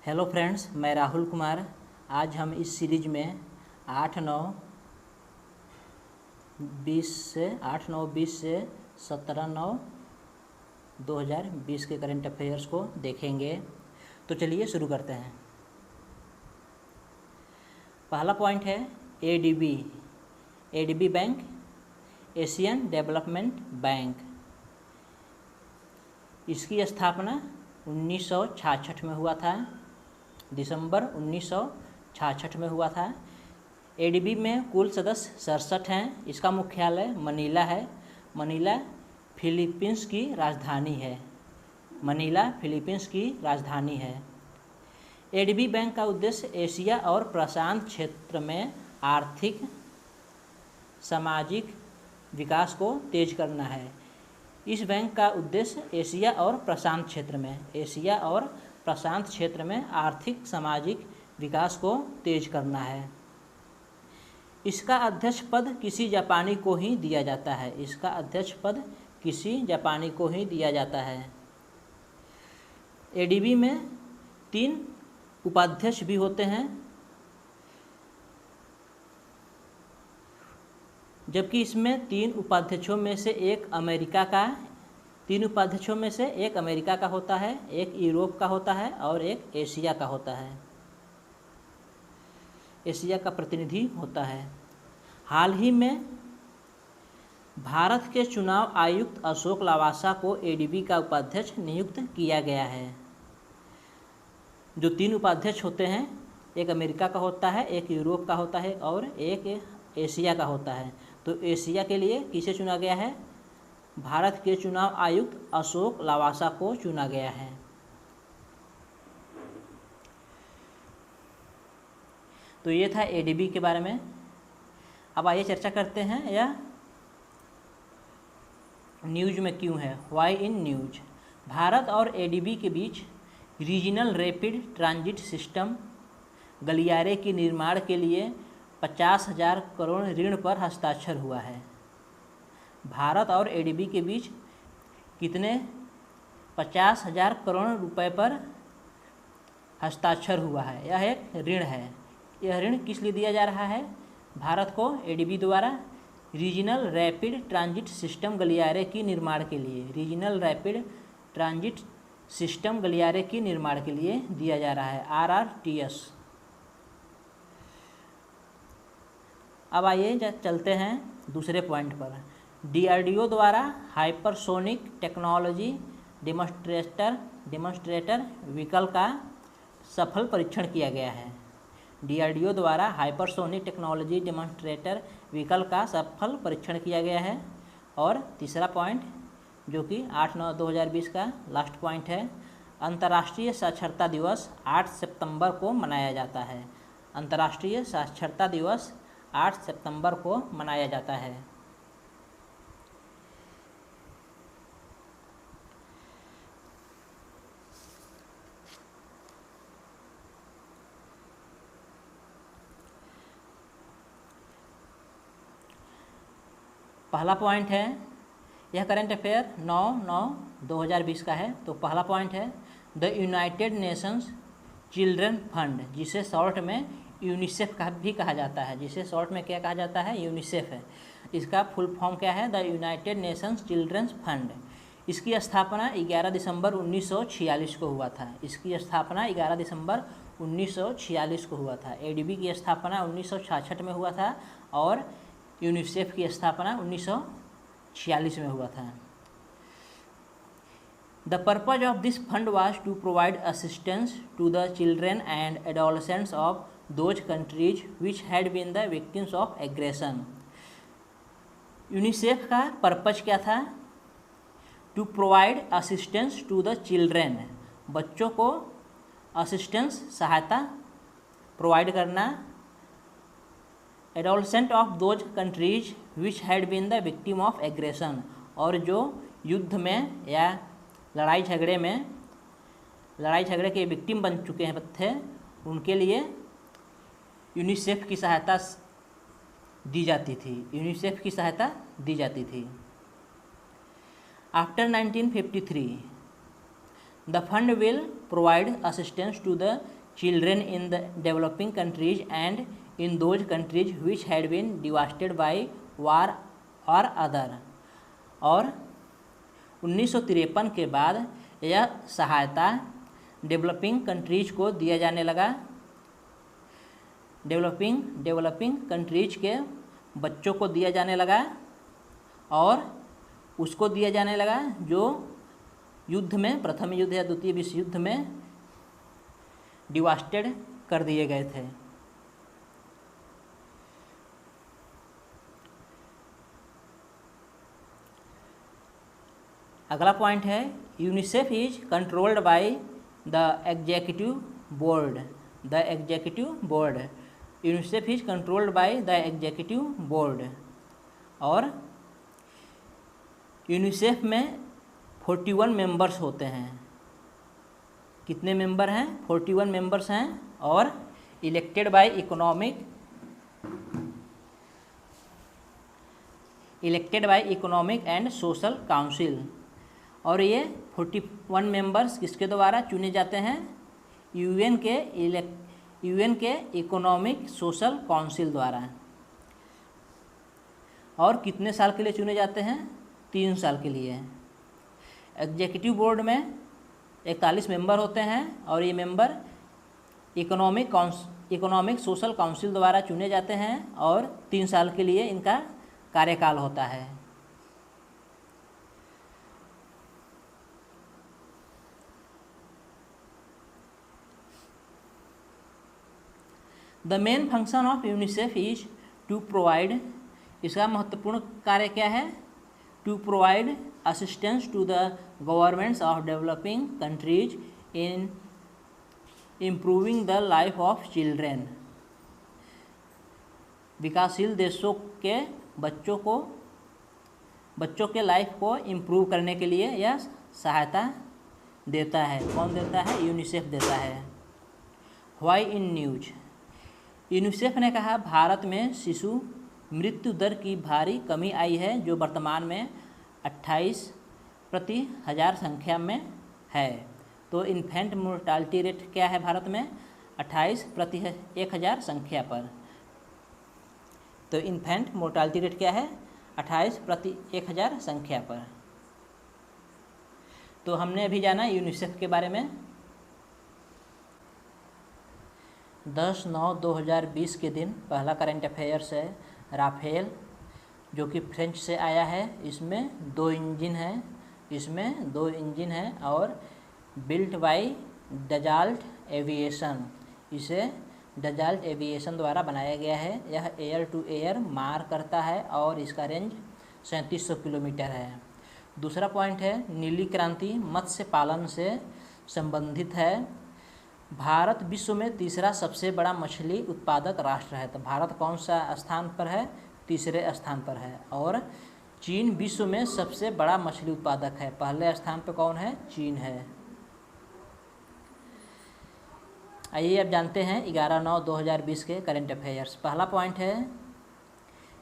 Hello friends, मैं राहुल कुमार। आज हम इस सीरीज में 8/9/20 से 17/9/2020 के करंट अफेयर्स को देखेंगे। तो चलिए शुरू करते हैं। पहला पॉइंट है ADB bank, Asian development bank. इसकी स्थापना 1966 में हुआ था, दिसंबर 1966 में हुआ था। एडीबी में कुल सदस्य 67 हैं। इसका मुख्यालय मनीला है। मनीला फिलीपींस की राजधानी है। एडीबी बैंक का उद्देश्य एशिया और प्रशांत क्षेत्र में आर्थिक सामाजिक विकास को तेज करना है। इस बैंक का उद्देश्य एशिया और प्रशांत क्षेत्र में आर्थिक सामाजिक विकास को तेज करना है। इसका अध्यक्ष पद किसी जापानी को ही दिया जाता है। एडीबी में 3 उपाध्यक्ष भी होते हैं, जबकि इसमें 3 उपाध्यक्षों में से एक अमेरिका का होता है, एक यूरोप का होता है और एक एशिया का होता है। एशिया का प्रतिनिधि होता है। हाल ही में भारत के चुनाव आयुक्त अशोक लवासा को एडीबी का उपाध्यक्ष नियुक्त किया गया है। जो 3 उपाध्यक्ष होते हैं, एक अमेरिका का होता है, एक यूरोप का होता है और एक एशिया का होता है। तो एशिया के लिए किसे चुना गया है? भारत के चुनाव आयुक्त अशोक लवासा को चुना गया है। तो ये था एडीबी के बारे में। अब आइए चर्चा करते हैं यह न्यूज में क्यों है। Y in news. भारत और एडीबी के बीच रीजनल रैपिड ट्रांजिट सिस्टम गलियारे के निर्माण के लिए 50,000 करोड़ ऋण पर हस्ताक्षर हुआ है। भारत और एडीबी के बीच कितने 50,000 करोड़ रुपए पर हस्ताक्षर हुआ है। यह एक ऋण है। यह ऋण किस लिए दिया जा रहा है? भारत को एडीबी द्वारा रीजनल रैपिड ट्रांजिट सिस्टम गलियारे की निर्माण के लिए दिया जा रहा है, RRTS। अब आइए चलते हैं दूसरे पॉइंट पर। डीआरडीओ द्वारा हाइपरसोनिक टेक्नोलॉजी डेमोन्स्ट्रेटर व्हीकल का सफल परीक्षण किया गया है। डीआरडीओ द्वारा हाइपरसोनिक टेक्नोलॉजी डेमोन्स्ट्रेटर व्हीकल का सफल परीक्षण किया गया है। और तीसरा पॉइंट, जो कि 8/9/2020 का लास्ट पॉइंट है, अंतर्राष्ट्रीय साक्षरता दिवस 8 सितंबर को मनाया जाता है। अंतर्राष्ट्रीय साक्षरता दिवस 8 सितंबर को मनाया जाता है। पहला पॉइंट है, यह करंट अफेयर 9/9/2020 का है। तो पहला पॉइंट है the United Nations children fund, जिसे शॉर्ट में यूनिसेफ का भी कहा जाता है। यूनिसेफ है। इसका फुल फॉर्म क्या है? The United Nations children's fund. इसकी स्थापना 11 दिसंबर 1946 को हुआ था। एडीबी की स्थापना 1966 में हुआ था और यूनिसेफ की स्थापना 1946 में हुआ था। The purpose of this fund was to provide assistance to the children and adolescents of those countries which had been the victims of aggression. UNICEF का पर्पज क्या था? To provide assistance to the children, बच्चों को सहायता provide करना। Adolescent of those countries which had been the victim of aggression, और जो युद्ध में या लड़ाई झगड़े के विक्टिम बन चुके थे, उनके लिए यूनिसेफ की सहायता दी जाती थी। After 1953 the fund will provide assistance to the children in the developing countries and in those countries which had been devastated by war और अदर। और 1953 के बाद यह सहायता डेवलपिंग कंट्रीज को दिया जाने लगा। डेवलपिंग कंट्रीज के बच्चों को दिया जाने लगा और उसको दिया जाने लगा जो युद्ध में, प्रथम युद्ध या द्वितीय विश्व युद्ध में डिवास्टेड कर दिए गए थे। अगला पॉइंट है UNICEF is controlled by the executive board. UNICEF is controlled by the executive board. और यूनिसेफ में 41 मेंबर्स होते हैं। कितने मेंबर हैं? 41 मेंबर्स हैं और elected by economic and social council. और ये 41 मेंबर्स किसके द्वारा चुने जाते हैं? यूएन के इकोनॉमिक सोशल काउंसिल द्वारा। और कितने साल के लिए चुने जाते हैं? 3 साल के लिए। एग्जीक्यूटिव बोर्ड में 41 मेंबर होते हैं और ये मेंबर इकोनॉमिक सोशल काउंसिल द्वारा चुने जाते हैं और 3 साल के लिए इनका कार्यकाल होता है। The main function of UNICEF is to provide, इसका महत्वपूर्ण कार्य क्या है? To provide assistance to the governments of developing countries in improving the life of children. विकासशील देशों के बच्चों के लाइफ को इम्प्रूव करने के लिए यह सहायता देता है। कौन देता है? यूनिसेफ देता है। व्हाई इन न्यूज, यूनिसेफ ने कहा भारत में शिशु मृत्यु दर की भारी कमी आई है जो वर्तमान में 28 प्रति 1000 संख्या में है। तो इन्फेंट मोर्टालिटी रेट क्या है भारत में? 28 प्रति 1000 संख्या पर। तो इन्फेंट मोर्टालिटी रेट क्या है? 28 प्रति 1000 संख्या पर। तो हमने अभी जाना यूनिसेफ के बारे में। 10/9/2020 के दिन पहला करंट अफेयर्स है राफेल, जो कि फ्रेंच से आया है। इसमें 2 इंजन हैं और बिल्ट बाय डजाल्ट एविएशन, इसे डजाल्ट एविएशन द्वारा बनाया गया है। यह एयर टू एयर मार करता है और इसका रेंज 3700 किलोमीटर है। दूसरा पॉइंट है नीली क्रांति मत्स्य पालन से संबंधित है। भारत विश्व में तीसरा सबसे बड़ा मछली उत्पादक राष्ट्र है। तो भारत कौन सा स्थान पर है? तीसरे स्थान पर है। और चीन विश्व में सबसे बड़ा मछली उत्पादक है। पहले स्थान पर कौन है? चीन है। आइए अब जानते हैं 11/9/2020 के करंट अफेयर्स। पहला पॉइंट है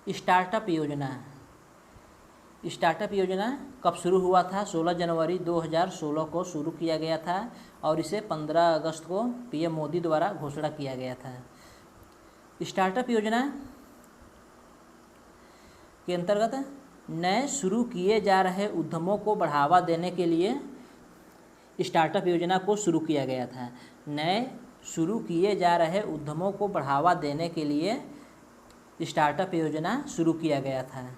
स्टार्टअप योजना। स्टार्टअप योजना कब शुरू हुआ था? 16 जनवरी 2016 को शुरू किया गया था और इसे 15 अगस्त को पीएम मोदी द्वारा घोषणा किया गया था। स्टार्टअप योजना के अंतर्गत नए शुरू किए जा रहे उद्यमों को बढ़ावा देने के लिए स्टार्टअप योजना को शुरू किया गया था। नए शुरू किए जा रहे उद्यमों को बढ़ावा देने के लिए स्टार्टअप योजना शुरू किया गया था।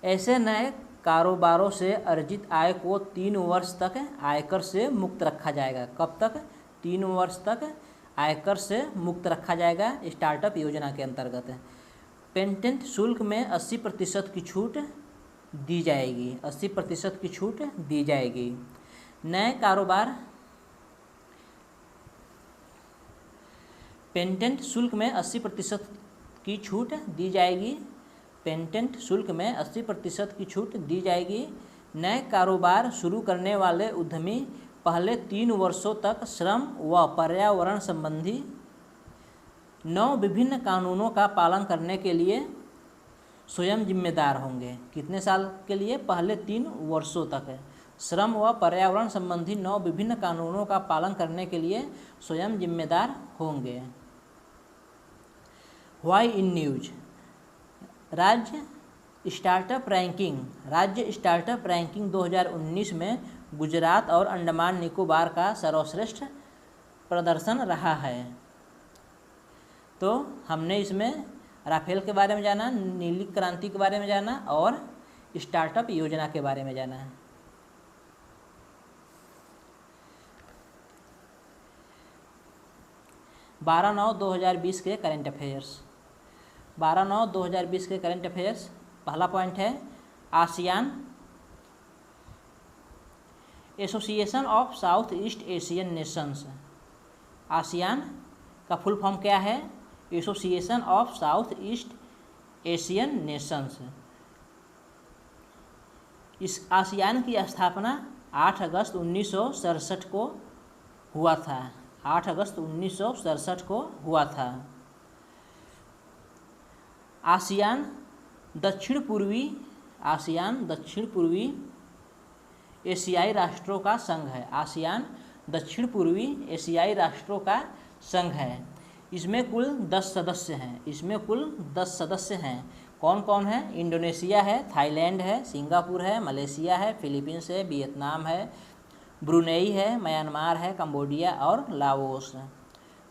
ऐसे नए कारोबारों से अर्जित आय को 3 वर्ष तक आयकर से मुक्त रखा जाएगा। कब तक? 3 वर्ष तक आयकर से मुक्त रखा जाएगा स्टार्टअप योजना के अंतर्गत। पेटेंट शुल्क में 80% की छूट दी जाएगी। 80% की छूट दी जाएगी। नए कारोबार पेटेंट शुल्क में 80% की छूट दी जाएगी। पेटेंट शुल्क में 80% की छूट दी जाएगी। नए कारोबार शुरू करने वाले उद्यमी पहले 3 वर्षों तक श्रम व पर्यावरण संबंधी 9 विभिन्न कानूनों का पालन करने के लिए स्वयं जिम्मेदार होंगे। कितने साल के लिए? पहले 3 वर्षों तक श्रम व पर्यावरण संबंधी 9 विभिन्न कानूनों का पालन करने के लिए स्वयं जिम्मेदार होंगे। Why in news. राज्य स्टार्टअप रैंकिंग 2019 में गुजरात और अंडमान निकोबार का सर्वश्रेष्ठ प्रदर्शन रहा है। तो हमने इसमें राफेल के बारे में जाना, नीली क्रांति के बारे में जाना और स्टार्टअप योजना के बारे में जाना है। बारह 9/2020 के करंट अफेयर्स। 12/9/2020 के करंट अफेयर्स। पहला पॉइंट है ASEAN association of south east Asian Nations. ASEAN का फुल फॉर्म क्या है? Association of south east Asian Nations. इस आसियान की स्थापना 8 अगस्त 1967 को हुआ था। 8 अगस्त 1967 को हुआ था। आसियान दक्षिण पूर्वी एशियाई राष्ट्रों का संघ है। आसियान दक्षिण पूर्वी एशियाई राष्ट्रों का संघ है। इसमें कुल 10 सदस्य हैं। कौन कौन है? इंडोनेशिया है, थाईलैंड है, सिंगापुर है, मलेशिया है, फिलीपींस है, वियतनाम है, ब्रुनेई है, म्यांमार है, कंबोडिया और लाओस।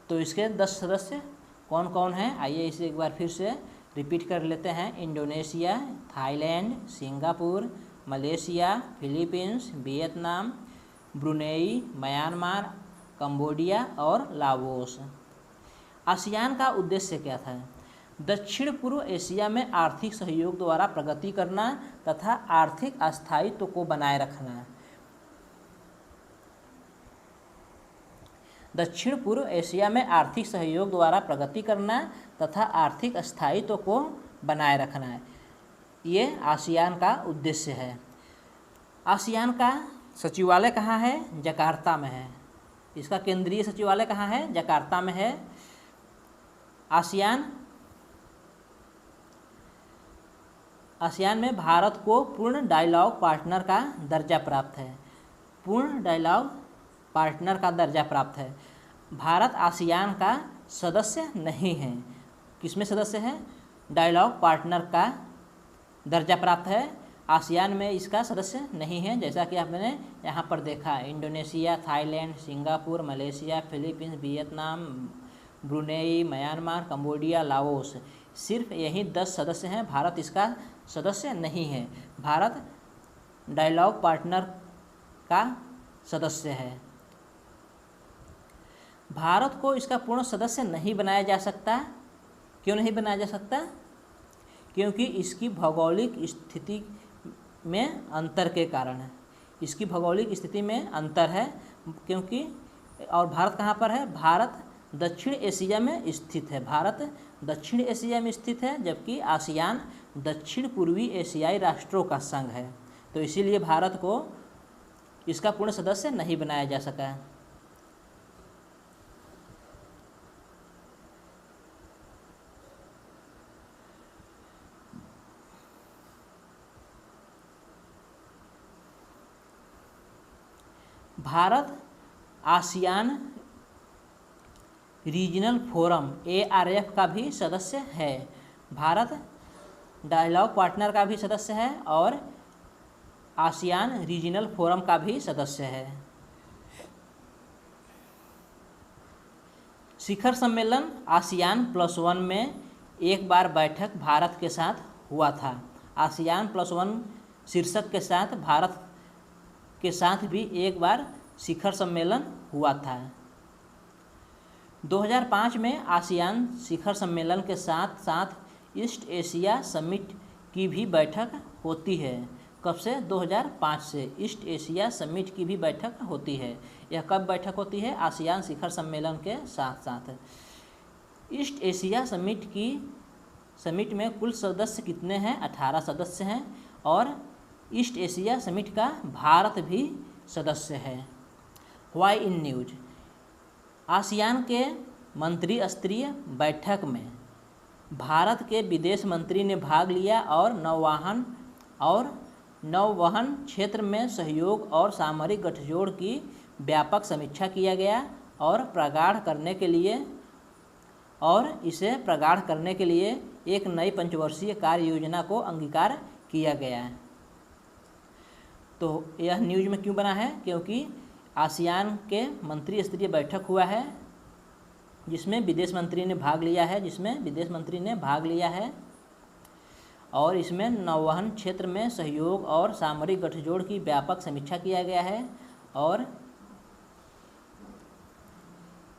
तो इसके 10 सदस्य कौन कौन हैं? आइए इसे एक बार फिर से रिपीट कर लेते हैं। Indonesia, Thailand, Singapore, Malaysia, Philippines, Vietnam, Brunei, Myanmar, Cambodia और लाओस। आसियान का उद्देश्य क्या था? दक्षिण पूर्व एशिया में आर्थिक सहयोग द्वारा प्रगति करना तथा आर्थिक स्थायित्व को बनाए रखना। दक्षिण पूर्व एशिया में आर्थिक सहयोग द्वारा प्रगति करना तथा आर्थिक स्थायित्व को बनाए रखना है, ये आसियान का उद्देश्य है। आसियान का सचिवालय कहाँ है? जकार्ता में है। इसका केंद्रीय सचिवालय कहाँ है? जकार्ता में है। आसियान में भारत को पूर्ण डायलॉग पार्टनर का दर्जा प्राप्त है। पूर्ण डायलॉग पार्टनर का दर्जा प्राप्त है। भारत आसियान का सदस्य नहीं है। किसमें सदस्य है? डायलॉग पार्टनर का दर्जा प्राप्त है। आसियान में इसका सदस्य नहीं है। जैसा कि आपने यहाँ पर देखा, Indonesia, Thailand, Singapore, Malaysia, Philippines, Vietnam, Brunei, Myanmar, Cambodia, Laos, सिर्फ यही 10 सदस्य हैं। भारत इसका सदस्य नहीं है। भारत डायलॉग पार्टनर का सदस्य है। भारत को इसका पूर्ण सदस्य नहीं बनाया जा सकता। क्यों नहीं बनाया जा सकता? क्योंकि इसकी भौगोलिक स्थिति में अंतर के कारण है। इसकी भौगोलिक स्थिति में अंतर है। क्योंकि और भारत कहाँ पर है? भारत दक्षिण एशिया में स्थित है। भारत दक्षिण एशिया में स्थित है, जबकि आसियान दक्षिण पूर्वी एशियाई राष्ट्रों का संघ है। तो इसीलिए भारत को इसका पूर्ण सदस्य नहीं बनाया जा सका है। Bharat ASEAN regional forum ARF का भी सदस्य है। भारत डायलॉग पार्टनर का भी सदस्य है और आसियान रीजनल फोरम का भी सदस्य है। शिखर सम्मेलन आसियान +1 में एक बार बैठक भारत के साथ हुआ था। आसियान +1 शीर्षक के साथ भारत के साथ भी एक बार शिखर सम्मेलन हुआ था। 2005 में आसियान शिखर सम्मेलन के साथ साथ ईस्ट एशिया समिट की भी बैठक होती है। कब से? 2005 से ईस्ट एशिया समिट की भी बैठक होती है। यह कब बैठक होती है? आसियान शिखर सम्मेलन के साथ साथ। ईस्ट एशिया समिट में कुल सदस्य कितने हैं? 18 सदस्य हैं और ईस्ट एशिया समिट का भारत भी सदस्य है। Why in news. आसियान के मंत्री स्तरीय बैठक में भारत के विदेश मंत्री ने भाग लिया और नौवहन और नौवहन क्षेत्र में सहयोग और सामरिक गठजोड़ की व्यापक समीक्षा किया गया और इसे प्रगाढ़ करने के लिए एक नई पंचवर्षीय कार्य योजना को अंगीकार किया गया। तो यह न्यूज़ में क्यों बना है? क्योंकि आसियान के मंत्री स्तरीय बैठक हुआ है जिसमें विदेश मंत्री ने भाग लिया है और इसमें नौवहन क्षेत्र में सहयोग और सामरिक गठजोड़ की व्यापक समीक्षा किया गया है और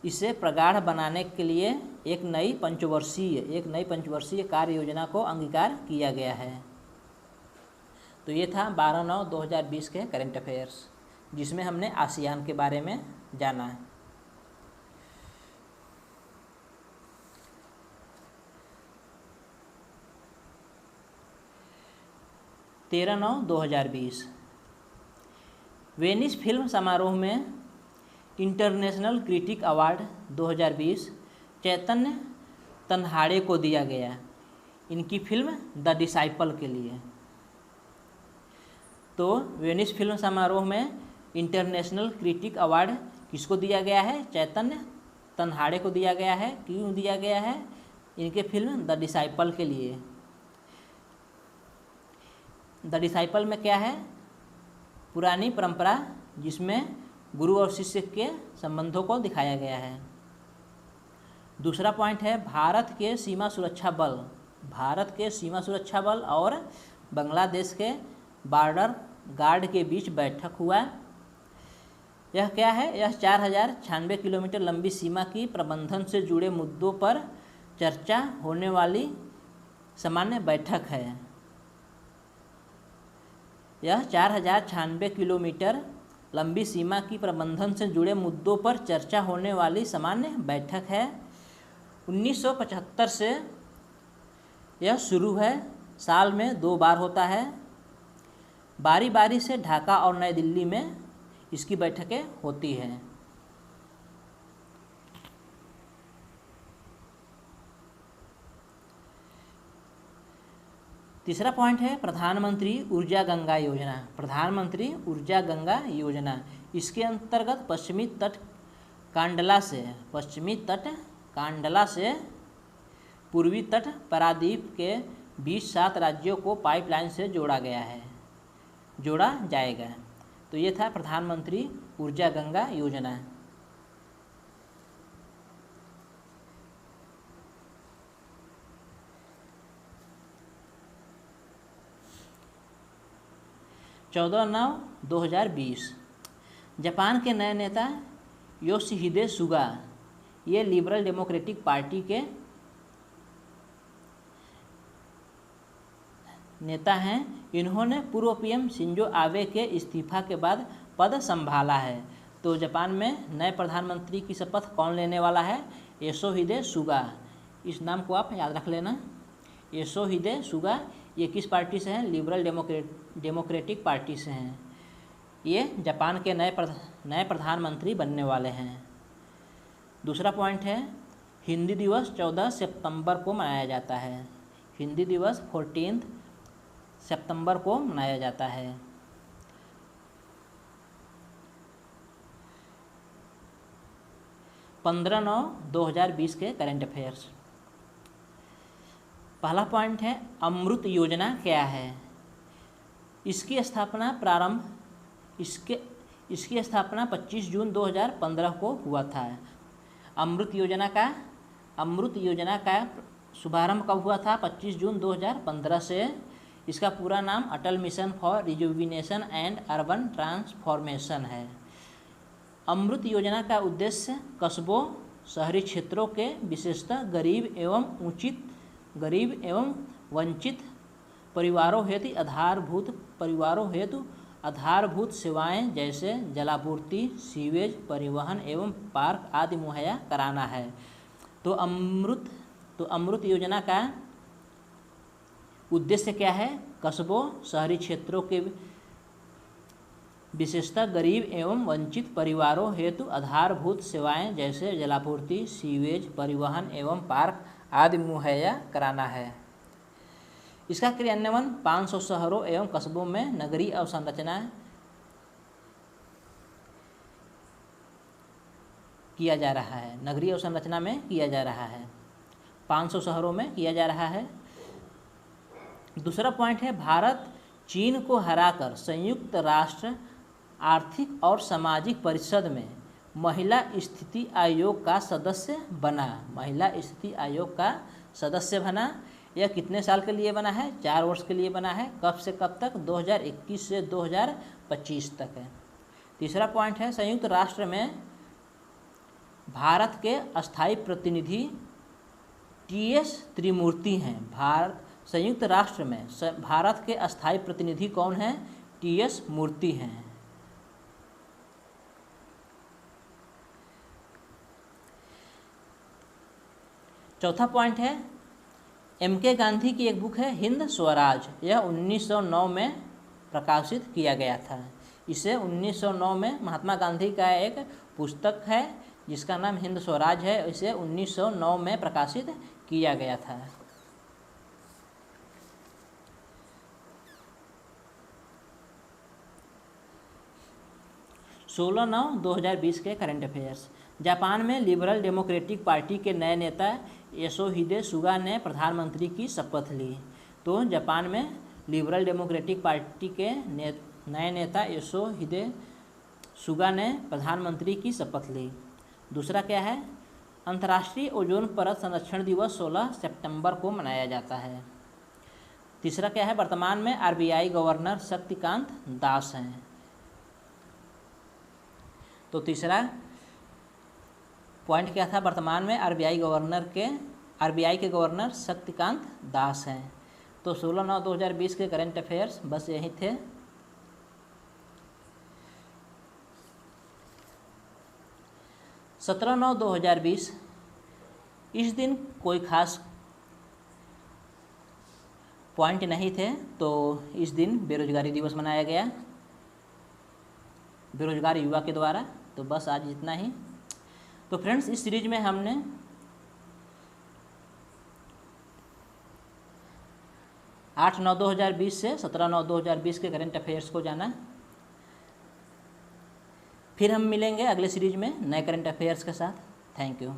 इसे प्रगाढ़ बनाने के लिए एक नई पंचवर्षीय कार्य योजना को अंगीकार किया गया है। तो ये था 12/9/2020 के करंट अफेयर्स, जिसमें हमने आसियान के बारे में जाना है। तेरह 9/2020 वेनिस फिल्म समारोह में इंटरनेशनल क्रिटिक अवार्ड 2020 चैतन्य तन्हाड़े को दिया गया इनकी फिल्म द डिसाइपल के लिए। तो वेनिस फिल्म समारोह में इंटरनेशनल क्रिटिक अवार्ड किसको दिया गया है? चैतन्य तन्हाड़े को दिया गया है। क्यों दिया गया है? इनके फिल्म द डिसाइपल के लिए। द डिसाइपल में क्या है? पुरानी परंपरा जिसमें गुरु और शिष्य के संबंधों को दिखाया गया है। दूसरा पॉइंट है भारत के सीमा सुरक्षा बल और बांग्लादेश के बॉर्डर गार्ड के बीच बैठक हुआ। यह क्या है? यह 4096 किलोमीटर लंबी सीमा की प्रबंधन से जुड़े मुद्दों पर चर्चा होने वाली सामान्य बैठक है। यह 4096 किलोमीटर लंबी सीमा की प्रबंधन से जुड़े मुद्दों पर चर्चा होने वाली सामान्य बैठक है। 1975 से यह शुरू है। साल में 2 बार होता है। बारी बारी से ढाका और नई दिल्ली में इसकी बैठकें होती हैं। तीसरा पॉइंट है प्रधानमंत्री ऊर्जा गंगा योजना। इसके अंतर्गत पश्चिमी तट कांडला से पूर्वी तट प्रायद्वीप के बीच 7 राज्यों को पाइपलाइन से जोड़ा जाएगा। तो ये था प्रधानमंत्री ऊर्जा गंगा योजना। चौदह 9/2020 जापान के नए नेता योशिहिदे सुगा, ये लिबरल डेमोक्रेटिक पार्टी के नेता हैं। इन्होंने पूर्व पीएम शिंजो आबे के इस्तीफा के बाद पद संभाला है। तो जापान में नए प्रधानमंत्री की शपथ कौन लेने वाला है? Yoshihide Suga. इस नाम को आप याद रख लेना। योशिहिदे सुगा ये किस पार्टी से हैं? लिबरल डेमोक्रेटिक पार्टी से हैं। ये जापान के नए प्रधानमंत्री बनने वाले हैं। दूसरा पॉइंट है हिंदी दिवस 14 सितंबर को मनाया जाता है। हिंदी दिवस 14 सितंबर को मनाया जाता है। पंद्रह 9/2020 के करंट अफेयर्स। पहला पॉइंट है अमृत योजना क्या है? इसकी स्थापना 25 जून 2015 को हुआ था। अमृत योजना का शुभारंभ कब हुआ था? 25 जून 2015 से। इसका पूरा नाम Atal mission for rejuvenation and urban transformation है। अमृत योजना का उद्देश्य कस्बों, शहरी क्षेत्रों के विशेषतः गरीब एवं वंचित परिवारों हेतु आधारभूत सेवाएं जैसे जलापूर्ति, सीवेज, परिवहन एवं पार्क आदि मुहैया कराना है। तो अमृत योजना का उद्देश्य क्या है? कस्बों, शहरी क्षेत्रों के विशेषतः गरीब एवं वंचित परिवारों हेतु आधारभूत सेवाएं जैसे जलापूर्ति, सीवेज, परिवहन एवं पार्क आदि मुहैया कराना है। इसका क्रियान्वयन 500 शहरों एवं कस्बों में नगरीय अवसंरचना किया जा रहा है, नगरीय अवसंरचना में किया जा रहा है, 500 शहरों में किया जा रहा है। दूसरा पॉइंट है, भारत चीन को हराकर संयुक्त राष्ट्र आर्थिक और सामाजिक परिषद में महिला स्थिति आयोग का सदस्य बना। महिला स्थिति आयोग का सदस्य बना। यह कितने साल के लिए बना है? 4 वर्ष के लिए बना है। कब से कब तक? 2021 से 2025 तक है। तीसरा पॉइंट है, संयुक्त राष्ट्र में भारत के अस्थायी प्रतिनिधि टीएस त्रिमूर्ति हैं। संयुक्त राष्ट्र में भारत के अस्थायी प्रतिनिधि कौन हैं? टीएस मूर्ति हैं। चौथा पॉइंट है, एमके गांधी की एक बुक है हिंद स्वराज। यह 1909 में प्रकाशित किया गया था। इसे 1909 में महात्मा गांधी का एक पुस्तक है जिसका नाम हिंद स्वराज है। इसे 1909 में प्रकाशित किया गया था। सोलह 9/2020 के करंट अफेयर्स। जापान में लिबरल डेमोक्रेटिक पार्टी के नए नेता योशिहिदे सुगा ने प्रधानमंत्री की शपथ ली। तो जापान में लिबरल डेमोक्रेटिक पार्टी के नए नेता योशिहिदे सुगा ने प्रधानमंत्री की शपथ ली। दूसरा क्या है? अंतर्राष्ट्रीय ओजोन परत संरक्षण दिवस 16 सितंबर को मनाया जाता है। तीसरा क्या है? वर्तमान में आरबीआई गवर्नर शक्तिकांत दास हैं। तो तीसरा पॉइंट क्या था? वर्तमान में आरबीआई के गवर्नर शक्तिकांत दास हैं। तो 16/9/2020 के करंट अफेयर्स बस यही थे। – 17/9/2020 इस दिन कोई खास पॉइंट नहीं थे। तो इस दिन बेरोजगारी दिवस मनाया गया बेरोजगार युवा के द्वारा। तो बस आज इतना ही। तो फ्रेंड्स, इस सीरीज में हमने 8/9/2020 से 17/9/2020 के करंट अफेयर्स को जाना। फिर हम मिलेंगे अगले सीरीज में नए करंट अफेयर्स के साथ। Thank you.